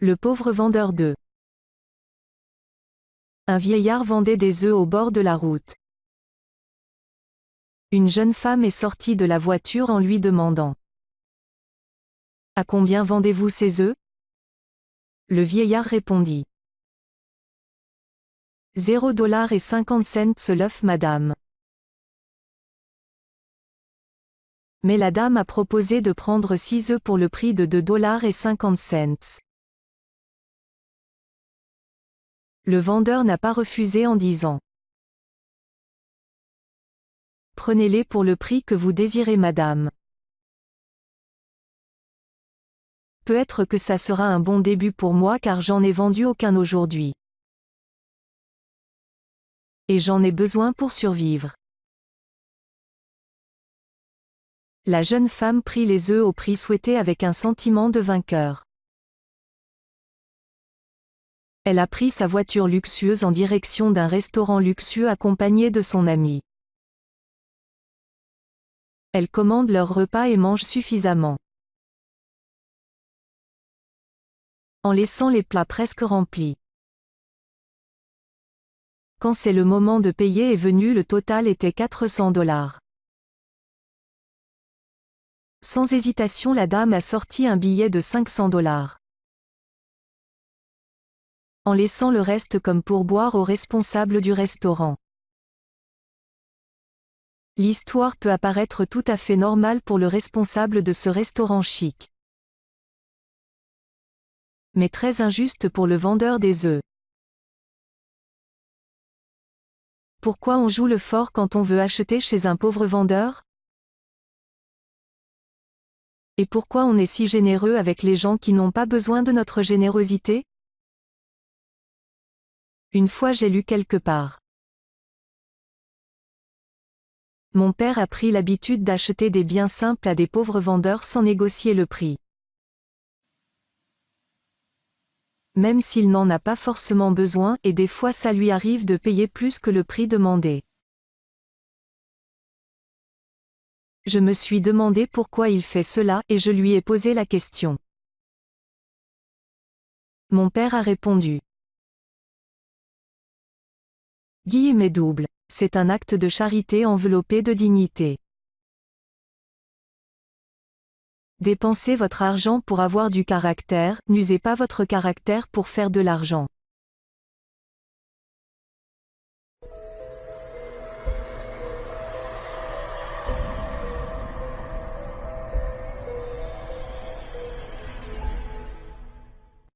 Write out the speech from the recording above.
Le pauvre vendeur d'œufs. Un vieillard vendait des œufs au bord de la route. Une jeune femme est sortie de la voiture en lui demandant: À combien vendez-vous ces œufs? Le vieillard répondit: $0,50 l'œuf, madame. Mais la dame a proposé de prendre 6 œufs pour le prix de $2,50. Le vendeur n'a pas refusé en disant: Prenez-les pour le prix que vous désirez, madame. Peut-être que ça sera un bon début pour moi car j'en ai vendu aucun aujourd'hui. Et j'en ai besoin pour survivre. La jeune femme prit les œufs au prix souhaité avec un sentiment de vainqueur. Elle a pris sa voiture luxueuse en direction d'un restaurant luxueux accompagnée de son ami. Elle commande leur repas et mange suffisamment, en laissant les plats presque remplis. Quand c'est le moment de payer est venu, le total était $400. Sans hésitation, la dame a sorti un billet de $500. En laissant le reste comme pourboire au responsable du restaurant. L'histoire peut apparaître tout à fait normale pour le responsable de ce restaurant chic. Mais très injuste pour le vendeur des œufs. Pourquoi on joue le fort quand on veut acheter chez un pauvre vendeur? Et pourquoi on est si généreux avec les gens qui n'ont pas besoin de notre générosité? Une fois j'ai lu quelque part: Mon père a pris l'habitude d'acheter des biens simples à des pauvres vendeurs sans négocier le prix. Même s'il n'en a pas forcément besoin, et des fois ça lui arrive de payer plus que le prix demandé. Je me suis demandé pourquoi il fait cela, et je lui ai posé la question. Mon père a répondu: Guillemets double. C'est un acte de charité enveloppé de dignité. Dépensez votre argent pour avoir du caractère, n'usez pas votre caractère pour faire de l'argent.